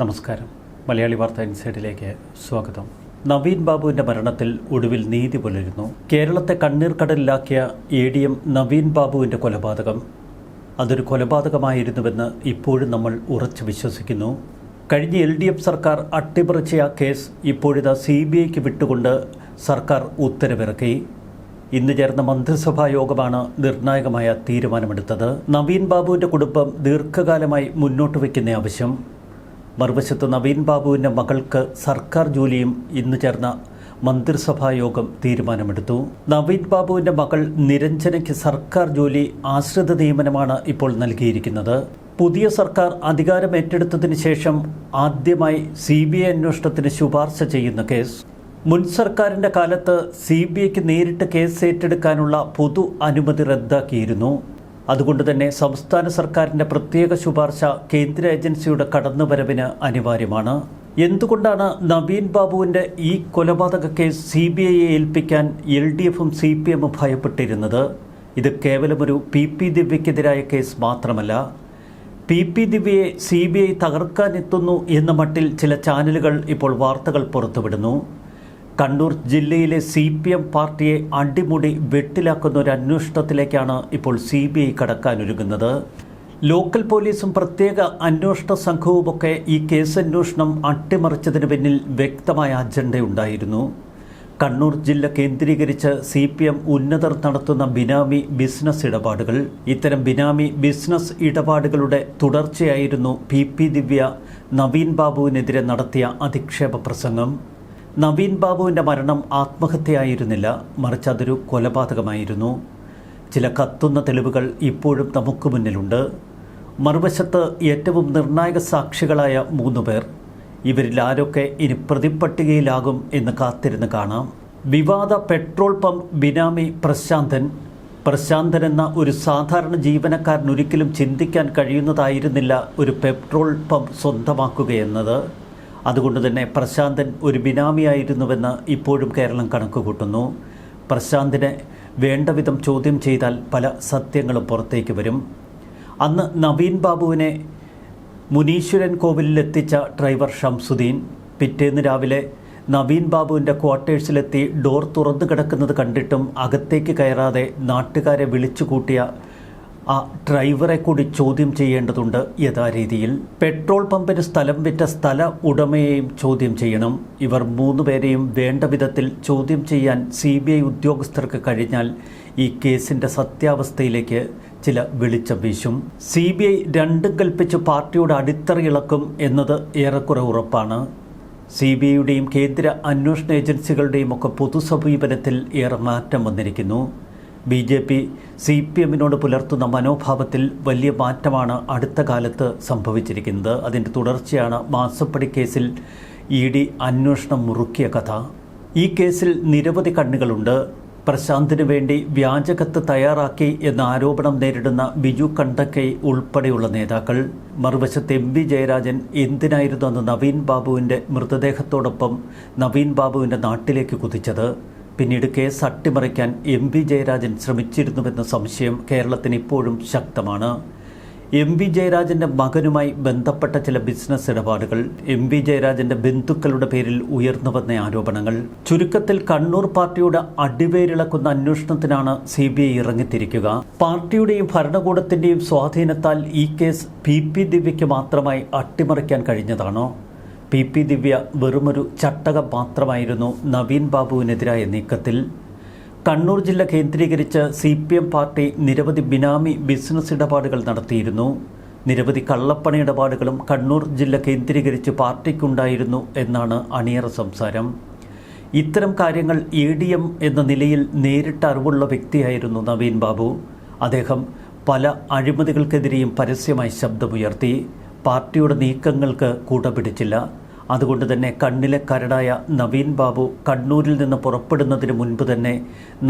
നമസ്കാരം. മലയാളി വാർത്ത ഇൻസൈഡിലേക്ക് സ്വാഗതം. നവീൻ ബാബുവിൻ്റെ മരണത്തിൽ ഒടുവിൽ നീതി പുലരുന്നു. കേരളത്തെ കണ്ണീർ കടലിലാക്കിയ ADM നവീൻ ബാബുവിൻ്റെ കൊലപാതകം അതൊരു കൊലപാതകമായിരുന്നുവെന്ന് ഇപ്പോഴും നമ്മൾ ഉറച്ചു വിശ്വസിക്കുന്നു. കഴിഞ്ഞ LDF സർക്കാർ അട്ടിമറിച്ച ആ കേസ് ഇപ്പോഴിതാ CBIക്ക് വിട്ടുകൊണ്ട് സർക്കാർ ഉത്തരവിറക്കി. ഇന്ന് ചേർന്ന മന്ത്രിസഭാ യോഗമാണ് നിർണായകമായ തീരുമാനമെടുത്തത്. നവീൻ ബാബുവിൻ്റെ കുടുംബം ദീർഘകാലമായി മുന്നോട്ട് വയ്ക്കുന്ന ആവശ്യം. മറുവശത്ത് നവീൻ ബാബുവിൻ്റെ മകൾക്ക് സർക്കാർ ജോലിയും ഇന്ന് ചേർന്ന മന്ത്രിസഭാ യോഗം തീരുമാനമെടുത്തു. നവീൻ ബാബുവിൻ്റെ മകൾ നിരഞ്ജനയ്ക്ക് സർക്കാർ ജോലി ആശ്രിത നിയമനമാണ് ഇപ്പോൾ നൽകിയിരിക്കുന്നത്. പുതിയ സർക്കാർ അധികാരം ഏറ്റെടുത്തതിന് ശേഷം ആദ്യമായി CBI അന്വേഷണത്തിന് ശുപാർശ ചെയ്യുന്ന കേസ്. മുൻ സർക്കാരിൻ്റെ കാലത്ത് CBIക്ക് നേരിട്ട് കേസ് ഏറ്റെടുക്കാനുള്ള പൊതു അനുമതി റദ്ദാക്കിയിരുന്നു. അതുകൊണ്ട് തന്നെ സംസ്ഥാന സർക്കാരിൻ്റെ പ്രത്യേക ശുപാർശ കേന്ദ്ര ഏജൻസിയുടെ കടന്നുവരവിന് അനിവാര്യമാണ്. എന്തുകൊണ്ടാണ് നവീൻ ബാബുവിൻ്റെ ഈ കൊലപാതക കേസ് CBIയെ ഏൽപ്പിക്കാൻ LDFും CPMും ഭയപ്പെട്ടിരുന്നത്? ഇത് കേവലമൊരു PP ദിവ്യക്കെതിരായ കേസ് മാത്രമല്ല. PP ദിവ്യയെ CBI തകർക്കാനെത്തുന്നു എന്ന മട്ടിൽ ചില ചാനലുകൾ ഇപ്പോൾ വാർത്തകൾ പുറത്തുവിടുന്നു. കണ്ണൂർ ജില്ലയിലെ CPM പാർട്ടിയെ അടിമുടി വെട്ടിലാക്കുന്ന ഒരു അന്വേഷണത്തിലേക്കാണ് ഇപ്പോൾ CBI കടക്കാനൊരുങ്ങുന്നത്. ലോക്കൽ പോലീസും പ്രത്യേക അന്വേഷണ സംഘവുമൊക്കെ ഈ കേസ് അന്വേഷണം അട്ടിമറിച്ചതിന് പിന്നിൽ വ്യക്തമായ അജണ്ടയുണ്ടായിരുന്നു. കണ്ണൂർ ജില്ല കേന്ദ്രീകരിച്ച് CPM ഉന്നതർ നടത്തുന്ന ബിനാമി ബിസിനസ് ഇടപാടുകൾ. ഇത്തരം ബിനാമി ബിസിനസ് ഇടപാടുകളുടെ തുടർച്ചയായിരുന്നു PP ദിവ്യ നവീൻ ബാബുവിനെതിരെ നടത്തിയ അധിക്ഷേപ പ്രസംഗം. നവീൻ ബാബുവിൻ്റെ മരണം ആത്മഹത്യയായിരുന്നില്ല, മറിച്ച് അതൊരു കൊലപാതകമായിരുന്നു. ചില കത്തുന്ന തെളിവുകൾ ഇപ്പോഴും നമുക്ക് മുന്നിലുണ്ട്. മറുവശത്ത് ഏറ്റവും നിർണായക സാക്ഷികളായ 3 പേർ. ഇവരിൽ ആരൊക്കെ ഇനി പ്രതിപ്പട്ടികയിലാകും എന്ന് കാത്തിരുന്ന് കാണാം. വിവാദ പെട്രോൾ പമ്പ് ബിനാമി പ്രശാന്തൻ എന്ന ഒരു സാധാരണ ജീവനക്കാരൻ ഒരിക്കലും ചിന്തിക്കാൻ കഴിയുന്നതായിരുന്നില്ല ഒരു പെട്രോൾ പമ്പ് സ്വന്തമാക്കുകയെന്നത്. അതുകൊണ്ട് തന്നെ പ്രശാന്തൻ ഒരു ബിനാമിയായിരുന്നുവെന്ന് ഇപ്പോഴും കേരളം കണക്കുകൂട്ടുന്നു. പ്രശാന്തിനെ വേണ്ടവിധം ചോദ്യം ചെയ്താൽ പല സത്യങ്ങളും പുറത്തേക്ക് വരും. അന്ന് നവീൻ ബാബുവിനെ മുനീശ്വരൻ കോവിലിലെത്തിച്ച ഡ്രൈവർ ഷംസുദ്ദീൻ പിറ്റേന്ന് രാവിലെ നവീൻ ബാബുവിൻ്റെ ക്വാർട്ടേഴ്സിലെത്തി ഡോർ തുറന്നു കിടക്കുന്നത് കണ്ടിട്ടും അകത്തേക്ക് കയറാതെ നാട്ടുകാരെ വിളിച്ചു കൂട്ടിയ ആ ഡ്രൈവറെ കൂടി ചോദ്യം ചെയ്യേണ്ടതുണ്ട് യഥാരീതിയിൽ. പെട്രോൾ പമ്പിന് സ്ഥലം വിറ്റ സ്ഥല ഉടമയെയും ചോദ്യം ചെയ്യണം. ഇവർ 3 പേരെയും വേണ്ട വിധത്തിൽ ചോദ്യം ചെയ്യാൻ CBI ഉദ്യോഗസ്ഥർക്ക് കഴിഞ്ഞാൽ ഈ കേസിൻ്റെ സത്യാവസ്ഥയിലേക്ക് ചില വെളിച്ചം വീശും. CBI രണ്ടും കൽപ്പിച്ച് പാർട്ടിയുടെ അടിത്തറയിളക്കും എന്നത് ഏറെക്കുറെ ഉറപ്പാണ്. CBIയുടെയും കേന്ദ്ര അന്വേഷണ ഏജൻസികളുടെയും ഒക്കെ പൊതുസമീപനത്തിൽ ഏറെ മാറ്റം വന്നിരിക്കുന്നു. BJP CPMനോട് പുലർത്തുന്ന മനോഭാവത്തിൽ വലിയ മാറ്റമാണ് അടുത്ത കാലത്ത് സംഭവിച്ചിരിക്കുന്നത്. അതിൻ്റെ തുടർച്ചയാണ് മാസപ്പടി കേസിൽ ED അന്വേഷണം മുറുക്കിയ കഥ. ഈ കേസിൽ നിരവധി കണ്ണികളുണ്ട്. പ്രശാന്തിനു വേണ്ടി വ്യാജകത്ത് തയ്യാറാക്കി എന്ന ആരോപണം നേരിടുന്ന ബിജു കണ്ടക്കൈ ഉൾപ്പെടെയുള്ള നേതാക്കൾ. മറുവശത്ത് MV ജയരാജൻ എന്തിനായിരുന്നു അന്ന് നവീൻ ബാബുവിൻ്റെ മൃതദേഹത്തോടൊപ്പം നവീൻ ബാബുവിൻ്റെ നാട്ടിലേക്ക് കുതിച്ചത്? പിന്നീട് കേസ് അട്ടിമറിക്കാൻ MV ജയരാജൻ ശ്രമിച്ചിരുന്നുവെന്ന സംശയം കേരളത്തിന് ഇപ്പോഴും ശക്തമാണ്. MV ജയരാജൻ്റെ മകനുമായി ബന്ധപ്പെട്ട ചില ബിസിനസ് ഇടപാടുകൾ, MV ജയരാജൻ്റെ ബന്ധുക്കളുടെ പേരിൽ ഉയർന്നു വന്ന ആരോപണങ്ങൾ. ചുരുക്കത്തിൽ കണ്ണൂർ പാർട്ടിയുടെ അടിവേരിളക്കുന്ന അന്വേഷണത്തിനാണ് CBI ഇറങ്ങിത്തിരിക്കുക. പാർട്ടിയുടെയും ഭരണകൂടത്തിൻ്റെയും സ്വാധീനത്താൽ ഈ കേസ് PP ദിവ്യയ്ക്ക് മാത്രമായി അട്ടിമറിക്കാൻ കഴിഞ്ഞതാണോ? PP ദിവ്യ വെറുമൊരു ചട്ടകം മാത്രമായിരുന്നു നവീൻ ബാബുവിനെതിരായ നീക്കത്തിൽ. കണ്ണൂർ ജില്ല കേന്ദ്രീകരിച്ച് CPM പാർട്ടി നിരവധി ബിനാമി ബിസിനസ് ഇടപാടുകൾ നടത്തിയിരുന്നു. നിരവധി കള്ളപ്പണ ഇടപാടുകളും കണ്ണൂർ ജില്ല കേന്ദ്രീകരിച്ച് പാർട്ടിക്കുണ്ടായിരുന്നു എന്നാണ് അണിയറ സംസാരം. ഇത്തരം കാര്യങ്ങൾ ADM എന്ന നിലയിൽ നേരിട്ട് അറിവുള്ള വ്യക്തിയായിരുന്നു നവീൻ ബാബു. അദ്ദേഹം പല അഴിമതികൾക്കെതിരെയും പരസ്യമായി ശബ്ദമുയർത്തി. പാർട്ടിയുടെ നീക്കങ്ങൾക്ക് കൂടപിടിച്ചില്ല. അതുകൊണ്ട് തന്നെ കണ്ണിലെ കരടായ നവീൻ ബാബു കണ്ണൂരിൽ നിന്ന് പുറപ്പെടുന്നതിന് മുൻപ് തന്നെ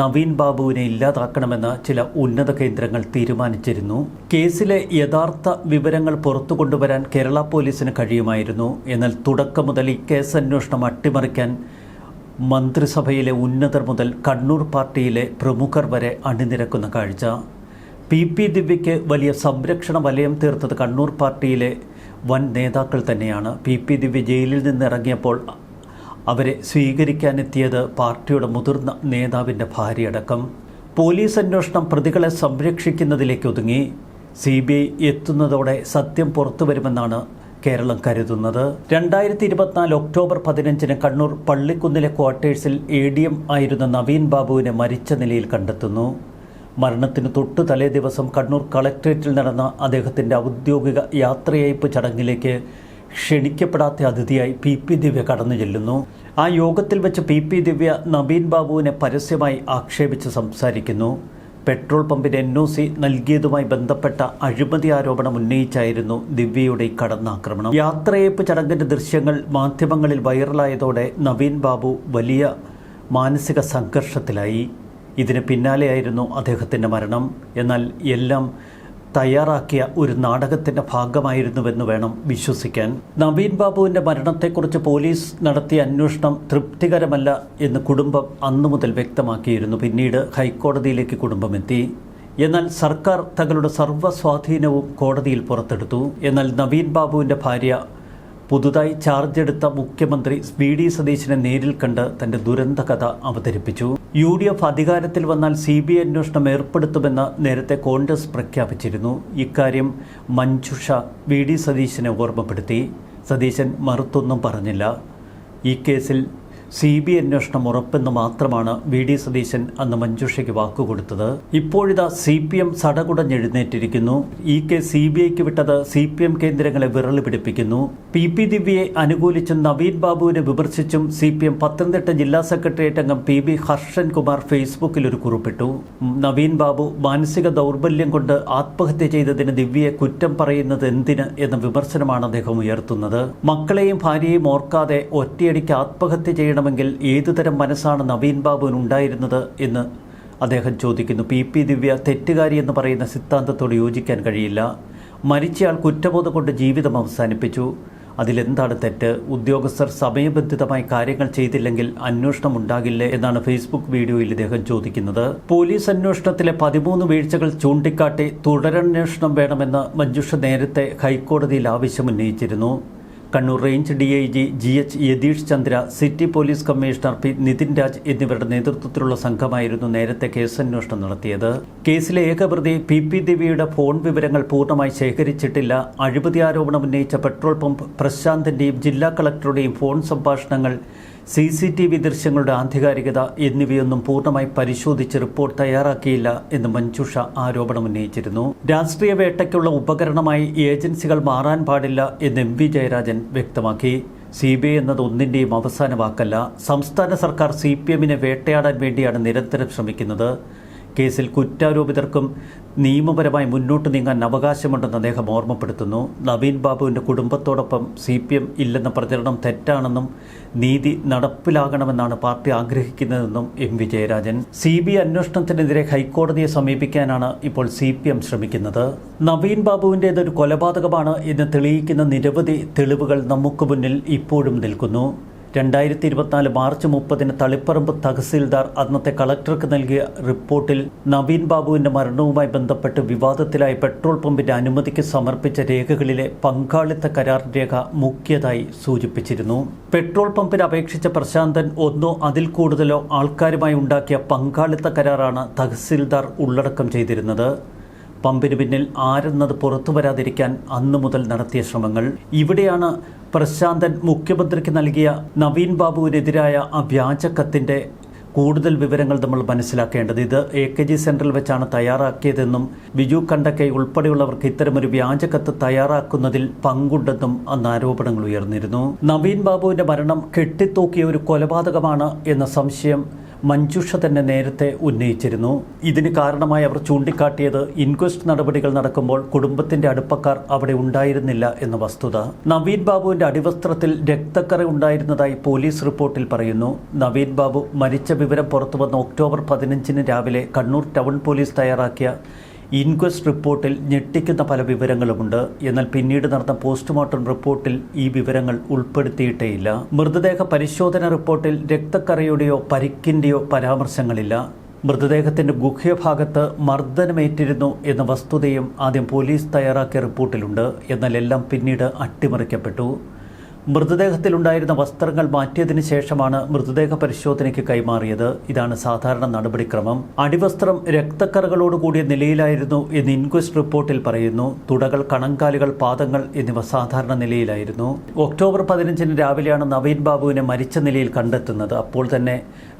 നവീൻ ബാബുവിനെ ഇല്ലാതാക്കണമെന്ന് ചില ഉന്നത കേന്ദ്രങ്ങൾ തീരുമാനിച്ചിരുന്നു. കേസിലെ യഥാർത്ഥ വിവരങ്ങൾ പുറത്തു കൊണ്ടുവരാൻ കേരള പോലീസിന് കഴിയുമായിരുന്നു. എന്നാൽ തുടക്കം മുതൽ ഈ കേസ് അന്വേഷണം അട്ടിമറിക്കാൻ മന്ത്രിസഭയിലെ ഉന്നതർ മുതൽ കണ്ണൂർ പാർട്ടിയിലെ പ്രമുഖർ വരെ അണിനിരക്കുന്ന കാഴ്ച. PP ദിവ്യയ്ക്ക് വലിയ സംരക്ഷണ വലയം തീർത്തത് കണ്ണൂർ പാർട്ടിയിലെ വൻ നേതാക്കൾ തന്നെയാണ്. PP ദിവ്യ ജയിലിൽ നിന്ന് ഇറങ്ങിയപ്പോൾ അവരെ സ്വീകരിക്കാനെത്തിയത് പാർട്ടിയുടെ മുതിർന്ന നേതാവിൻ്റെ ഭാര്യയടക്കം. പോലീസ് അന്വേഷണം പ്രതികളെ സംരക്ഷിക്കുന്നതിലേക്ക് ഒതുങ്ങി. CBI എത്തുന്നതോടെ സത്യം പുറത്തുവരുമെന്നാണ് കേരളം കരുതുന്നത്. 2024 ഒക്ടോബർ 15 കണ്ണൂർ പള്ളിക്കുന്നിലെ ക്വാർട്ടേഴ്സിൽ ADM ആയിരുന്ന നവീൻ ബാബുവിനെ മരിച്ച നിലയിൽ കണ്ടെത്തുന്നു. മരണത്തിന് തൊട്ടു തലേ ദിവസം കണ്ണൂർ കളക്ട്രേറ്റിൽ നടന്ന അദ്ദേഹത്തിൻ്റെ ഔദ്യോഗിക യാത്രയയപ്പ് ചടങ്ങിലേക്ക് ക്ഷണിക്കപ്പെടാത്ത അതിഥിയായി PP ദിവ്യ കടന്നു ചെല്ലുന്നു. ആ യോഗത്തിൽ വെച്ച് PP ദിവ്യ നവീൻ ബാബുവിനെ പരസ്യമായി ആക്ഷേപിച്ച് സംസാരിക്കുന്നു. പെട്രോൾ പമ്പിന് NOC നൽകിയതുമായി ബന്ധപ്പെട്ട അഴിമതി ആരോപണം ഉന്നയിച്ചായിരുന്നു ദിവ്യയുടെ ഈ കടന്നാക്രമണം. യാത്രയയപ്പ് ചടങ്ങിൻ്റെ ദൃശ്യങ്ങൾ മാധ്യമങ്ങളിൽ വൈറലായതോടെ നവീൻ ബാബു വലിയ മാനസിക സംഘർഷത്തിലായി. ഇതിന് പിന്നാലെയായിരുന്നു അദ്ദേഹത്തിൻ്റെ മരണം. എന്നാൽ എല്ലാം തയ്യാറാക്കിയ ഒരു നാടകത്തിൻ്റെ ഭാഗമായിരുന്നുവെന്ന് വേണം വിശ്വസിക്കാൻ. നവീൻ ബാബുവിൻ്റെ മരണത്തെക്കുറിച്ച് പോലീസ് നടത്തിയ അന്വേഷണം തൃപ്തികരമല്ല എന്ന് കുടുംബം അന്നു മുതൽ വ്യക്തമാക്കിയിരുന്നു. പിന്നീട് ഹൈക്കോടതിയിലേക്ക് കുടുംബമെത്തി. എന്നാൽ സർക്കാർ തങ്ങളുടെ സർവ്വസ്വാധീനവും കോടതിയിൽ പുറത്തെടുത്തു. എന്നാൽ നവീൻ ബാബുവിൻ്റെ ഭാര്യ പുതുതായി ചാർജെടുത്ത മുഖ്യമന്ത്രി VD സതീശനെ നേരിൽ കണ്ട് തൻ്റെ ദുരന്ത കഥ അവതരിപ്പിച്ചു. UDF അധികാരത്തിൽ വന്നാൽ CBI അന്വേഷണം ഏർപ്പെടുത്തുമെന്ന് നേരത്തെ കോൺഗ്രസ് പ്രഖ്യാപിച്ചിരുന്നു. ഇക്കാര്യം മഞ്ജുഷ VD സതീശനെ ഓർമ്മപ്പെടുത്തി. സതീശൻ മറുത്തൊന്നും പറഞ്ഞില്ല. ഈ കേസിൽ CBI അന്വേഷണം ഉറപ്പെന്ന് മാത്രമാണ് VD സതീശൻ അന്ന് മഞ്ജുഷയ്ക്ക് വാക്കുകൊടുത്തത്. ഇപ്പോഴിതാ CPM സടകുടഞ്ഞെഴുന്നേറ്റിരിക്കുന്നു. ഈ കേസ് CBIക്ക് വിട്ടത് CPM കേന്ദ്രങ്ങളെ വിറളി പിടിപ്പിക്കുന്നു. PP ദിവ്യയെ അനുകൂലിച്ചും നവീൻ ബാബുവിനെ വിമർശിച്ചും CPM പത്തനംതിട്ട ജില്ലാ സെക്രട്ടേറിയറ്റ് അംഗം PB ഹർഷൻ കുമാർ ഫേസ്ബുക്കിൽ ഒരു കുറിപ്പിട്ടു. നവീൻ ബാബു മാനസിക ദൗർബല്യം കൊണ്ട് ആത്മഹത്യ ചെയ്തതിന് ദിവ്യയെ കുറ്റം പറയുന്നത് എന്തിന് എന്ന വിമർശനമാണ് അദ്ദേഹം ഉയർത്തുന്നത്. മക്കളെയും ഭാര്യയെയും ഓർക്കാതെ ഒറ്റയടിക്ക് ആത്മഹത്യ ചെയ്യണമെങ്കിൽ ഏതുതരം മനസ്സാണ് നവീൻ ബാബുവിന് ഉണ്ടായിരുന്നത് എന്ന് അദ്ദേഹം ചോദിക്കുന്നു. PP ദിവ്യ തെറ്റുകാരി എന്ന് പറയുന്ന സിദ്ധാന്തത്തോട് യോജിക്കാൻ കഴിയില്ല. മരിച്ചയാൾ കുറ്റബോധം കൊണ്ട് ജീവിതം അവസാനിപ്പിച്ചു. അതിലെന്താണ് തെറ്റ്? ഉദ്യോഗസ്ഥർ സമയബന്ധിതമായി കാര്യങ്ങൾ ചെയ്തില്ലെങ്കിൽ അന്വേഷണം ഉണ്ടാകില്ലേ എന്നാണ് ഫേസ്ബുക്ക് വീഡിയോയിൽ ഇദ്ദേഹം ചോദിക്കുന്നത്. പോലീസ് അന്വേഷണത്തിലെ 13 വീഴ്ചകൾ ചൂണ്ടിക്കാട്ടി തുടരന്വേഷണം വേണമെന്ന് മഞ്ജുഷ നേരത്തെ ഹൈക്കോടതിയിൽ ആവശ്യമുന്നയിച്ചിരുന്നു. Kannur range DIG GH Yatheesh Chandra, city police commissioner P Nithin Raj എന്നിവരുടെ നേതൃത്വത്തിലുള്ള സംഘമായിരുന്നു നേരത്തെ കേസന്വേഷണം നടത്തിയത്. കേസിലെ ഏകപ്രതി PP ദിവ്യയുടെ ഫോൺ വിവരങ്ങൾ പൂർണ്ണമായി ശേഖരിച്ചിട്ടില്ല. അഴിമതി ആരോപണം ഉന്നയിച്ച പെട്രോൾ പമ്പ് പ്രശാന്തിൻ്റെയും ജില്ലാ കളക്ടറുടെയും ഫോൺ സംഭാഷണങ്ങൾ, CCTV ദൃശ്യങ്ങളുടെ ആധികാരികത എന്നിവയൊന്നും പൂർണ്ണമായി പരിശോധിച്ച് റിപ്പോർട്ട് തയ്യാറാക്കിയില്ല എന്ന് മഞ്ജുഷ ആരോപണം ഉന്നയിച്ചിരുന്നു. രാഷ്ട്രീയ വേട്ടയ്ക്കുള്ള ഉപകരണമായി ഏജൻസികൾ മാറാൻ പാടില്ല എന്ന് MV ജയരാജൻ വ്യക്തമാക്കി. CBI എന്നത് ഒന്നിൻ്റെയും അവസാന വാക്കല്ല. സംസ്ഥാന സർക്കാർ CPMനെ വേട്ടയാടാൻ വേണ്ടിയാണ് നിരന്തരം ശ്രമിക്കുന്നത്. കേസിൽ കുറ്റാരോപിതർക്കും നിയമപരമായി മുന്നോട്ട് നീങ്ങാൻ അവകാശമുണ്ടെന്ന് അദ്ദേഹം ഓർമ്മപ്പെടുത്തുന്നു. നവീൻ ബാബുവിൻ്റെ കുടുംബത്തോടൊപ്പം CPM ഇല്ലെന്ന പ്രചരണം തെറ്റാണെന്നും നീതി നടപ്പിലാകണമെന്നാണ് പാർട്ടി ആഗ്രഹിക്കുന്നതെന്നും MV ജയരാജൻ. CBI അന്വേഷണത്തിനെതിരെ ഹൈക്കോടതിയെ സമീപിക്കാനാണ് ഇപ്പോൾ CPM ശ്രമിക്കുന്നത്. നവീൻ ബാബുവിൻ്റേതൊരു കൊലപാതകമാണ് എന്ന് തെളിയിക്കുന്ന നിരവധി തെളിവുകൾ നമുക്ക് മുന്നിൽ ഇപ്പോഴും നിൽക്കുന്നു. 2024 മാർച്ച് 30 തളിപ്പറമ്പ് തഹസീൽദാർ അന്നത്തെ കളക്ടർക്ക് നൽകിയ റിപ്പോർട്ടിൽ നവീൻ ബാബുവിൻ്റെ മരണവുമായി ബന്ധപ്പെട്ട് വിവാദത്തിലായ പെട്രോൾ പമ്പിൻ്റെ അനുമതിക്ക് സമർപ്പിച്ച രേഖകളിലെ പങ്കാളിത്ത കരാർ രേഖ മുഖ്യതായി സൂചിപ്പിച്ചിരുന്നു. പെട്രോൾ പമ്പിന് അപേക്ഷിച്ച പ്രശാന്തൻ ഒന്നോ അതിൽ കൂടുതലോ ആൾക്കാരുമായി ഉണ്ടാക്കിയ പങ്കാളിത്ത കരാറാണ് തഹസീൽദാർ ഉള്ളടക്കം ചെയ്തിരുന്നത്. പമ്പിന് പിന്നിൽ ആരെന്നത് പുറത്തു വരാതിരിക്കാൻ അന്നു മുതൽ നടത്തിയ ശ്രമങ്ങൾ. ഇവിടെയാണ് പ്രശാന്തൻ മുഖ്യമന്ത്രിക്ക് നൽകിയ നവീൻ ബാബുവിനെതിരായ ആ വ്യാജക്കത്തിൻ്റെ കൂടുതൽ വിവരങ്ങൾ നമ്മൾ മനസ്സിലാക്കേണ്ടത്. ഇത് AKG സെൻറ്ററിൽ വെച്ചാണ് തയ്യാറാക്കിയതെന്നും ബിജു കണ്ടക്കൈ ഉൾപ്പെടെയുള്ളവർക്ക് ഇത്തരമൊരു വ്യാജക്കത്ത് തയ്യാറാക്കുന്നതിൽ പങ്കുണ്ടെന്നും അന്ന് ആരോപണങ്ങൾ ഉയർന്നിരുന്നു. നവീൻ ബാബുവിൻ്റെ മരണം കെട്ടിത്തൂക്കിയ ഒരു കൊലപാതകമാണ് എന്ന സംശയം മഞ്ജുഷ തന്നെ നേരത്തെ ഉന്നയിച്ചിരുന്നു. ഇതിന് കാരണമായി അവർ ചൂണ്ടിക്കാട്ടിയത് ഇൻക്വസ്റ്റ് നടപടികൾ നടക്കുമ്പോൾ കുടുംബത്തിന്റെ അടുപ്പക്കാർ അവിടെ ഉണ്ടായിരുന്നില്ല എന്ന വസ്തുത. നവീൻ ബാബുവിന്റെ അടിവസ്ത്രത്തിൽ രക്തക്കറ ഉണ്ടായിരുന്നതായി പോലീസ് റിപ്പോർട്ടിൽ പറയുന്നു. നവീൻ ബാബു മരിച്ച വിവരം പുറത്തുവന്ന ഒക്ടോബർ 15 രാവിലെ കണ്ണൂർ ടൗൺ പോലീസ് തയ്യാറാക്കിയ ഇൻക്വസ്റ്റ് റിപ്പോർട്ടിൽ ഞെട്ടിക്കുന്ന പല വിവരങ്ങളുമുണ്ട്. എന്നാൽ പിന്നീട് നടന്ന പോസ്റ്റ്മോർട്ടം റിപ്പോർട്ടിൽ ഈ വിവരങ്ങൾ ഉൾപ്പെടുത്തിയിട്ടേയില്ല. മൃതദേഹ പരിശോധന റിപ്പോർട്ടിൽ രക്തക്കറയുടെയോ പരിക്കിൻ്റെയോ പരാമർശങ്ങളില്ല. മൃതദേഹത്തിന്റെ ഗുഹ്യഭാഗത്ത് മർദ്ദനമേറ്റിരുന്നു എന്ന വസ്തുതയും ആദ്യം പോലീസ് തയ്യാറാക്കിയ റിപ്പോർട്ടിലുണ്ട്. എന്നാൽ എല്ലാം പിന്നീട് അട്ടിമറിക്കപ്പെട്ടു. മൃതദേഹത്തിലുണ്ടായിരുന്ന വസ്ത്രങ്ങൾ മാറ്റിയതിനു ശേഷമാണ് മൃതദേഹ പരിശോധനയ്ക്ക് കൈമാറിയത്. ഇതാണ് സാധാരണ നടപടിക്രമം. അടിവസ്ത്രം രക്തക്കറകളോടുകൂടിയ നിലയിലായിരുന്നു എന്ന് ഇൻക്വസ്റ്റ് റിപ്പോർട്ടിൽ പറയുന്നു. തുടകൾ, കണങ്കാലുകൾ, പാദങ്ങൾ എന്നിവ സാധാരണ നിലയിലായിരുന്നു. ഒക്ടോബർ 15 രാവിലെയാണ് നവീൻ ബാബുവിനെ മരിച്ച നിലയിൽ കണ്ടെത്തുന്നത്. അപ്പോൾ തന്നെ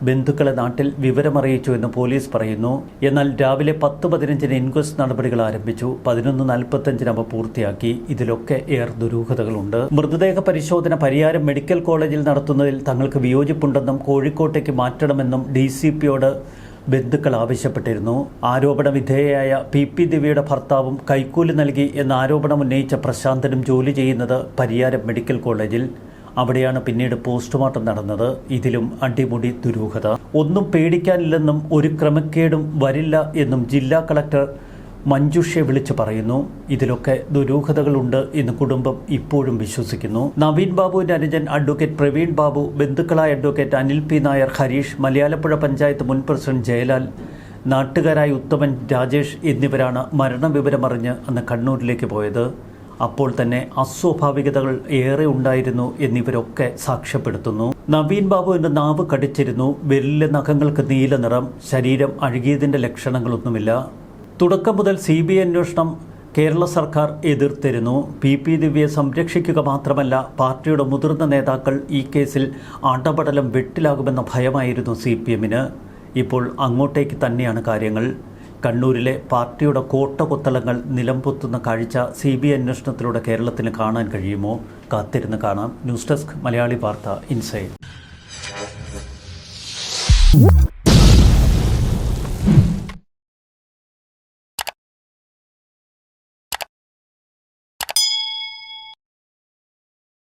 ബന്ധുക്കളെ നാട്ടിൽ വിവരമറിയിച്ചു എന്ന് പോലീസ് പറയുന്നു. എന്നാൽ രാവിലെ 10:15 ഇൻക്വസ്റ്റ് നടപടികൾ ആരംഭിച്ചു. 11:45 അവ പൂർത്തിയാക്കി. ഇതിലൊക്കെ ഏറെ ദുരൂഹതകളുണ്ട്. മൃതദേഹ പരിശോധന പരിയാരം മെഡിക്കൽ കോളേജിൽ നടത്തുന്നതിൽ തങ്ങൾക്ക് വിയോജിപ്പുണ്ടെന്നും കോഴിക്കോട്ടേക്ക് മാറ്റണമെന്നും DCPയോട് ബന്ധുക്കൾ ആവശ്യപ്പെട്ടിരുന്നു. ആരോപണ വിധേയയായ PP ദിവ്യയുടെ ഭർത്താവും കൈക്കൂലി നൽകി എന്ന ആരോപണം ഉന്നയിച്ച പ്രശാന്തനും ജോലി ചെയ്യുന്നത് പരിയാരം മെഡിക്കൽ കോളേജിൽ. അവിടെയാണ് പിന്നീട് പോസ്റ്റ്മോർട്ടം നടന്നത്. ഇതിലും അടിമുടി ദുരൂഹത. ഒന്നും പേടിക്കാനില്ലെന്നും ഒരു ക്രമക്കേടും വരില്ല എന്നും ജില്ലാ കളക്ടർ മഞ്ജുഷയെ വിളിച്ചു പറയുന്നു. ഇതിലൊക്കെ ദുരൂഹതകളുണ്ട് എന്ന് കുടുംബം ഇപ്പോഴും വിശ്വസിക്കുന്നു. നവീൻ ബാബുവിന്റെ അനുജൻ അഡ്വക്കേറ്റ് പ്രവീൺ ബാബു, ബന്ധുക്കളായ advocate Anil P. Nair, Harish, Malayalapuzha panchayat മുൻ പ്രസിഡന്റ് ജയലാൽ, നാട്ടുകാരായ ഉത്തമൻ, രാജേഷ് എന്നിവരാണ് മരണവിവരമറിഞ്ഞ് അന്ന് കണ്ണൂരിലേക്ക് പോയത്. അപ്പോൾ തന്നെ അസ്വാഭാവികതകൾ ഏറെ ഉണ്ടായിരുന്നു എന്നിവരൊക്കെ സാക്ഷ്യപ്പെടുത്തുന്നു. നവീൻ ബാബുവിന്റെ നാവ് കടിച്ചിരുന്നു. വിരലിലെ നഖങ്ങൾക്ക് നീല നിറം. ശരീരം അഴുകിയതിന്റെ ലക്ഷണങ്ങളൊന്നുമില്ല. തുടക്കം മുതൽ CBI അന്വേഷണം കേരള സർക്കാർ എതിർത്തിരുന്നു. PP ദിവ്യയെ സംരക്ഷിക്കുക മാത്രമല്ല, പാർട്ടിയുടെ മുതിർന്ന നേതാക്കൾ ഈ കേസിൽ അടപടലം വെട്ടിലാകുമെന്ന ഭയമായിരുന്നു CPMന്. ഇപ്പോൾ അങ്ങോട്ടേക്ക് തന്നെയാണ് കാര്യങ്ങൾ. കണ്ണൂരിലെ പാർട്ടിയുടെ കോട്ടകൊത്തളങ്ങൾ നിലംപൊത്തുന്ന കാഴ്ച CBI അന്വേഷണത്തിലൂടെ കേരളത്തിന് കാണാൻ കഴിയുമോ? കാത്തിരുന്ന് കാണാം. ന്യൂസ് ഡെസ്ക്, മലയാളി വാർത്ത, ഇൻസൈഡ്.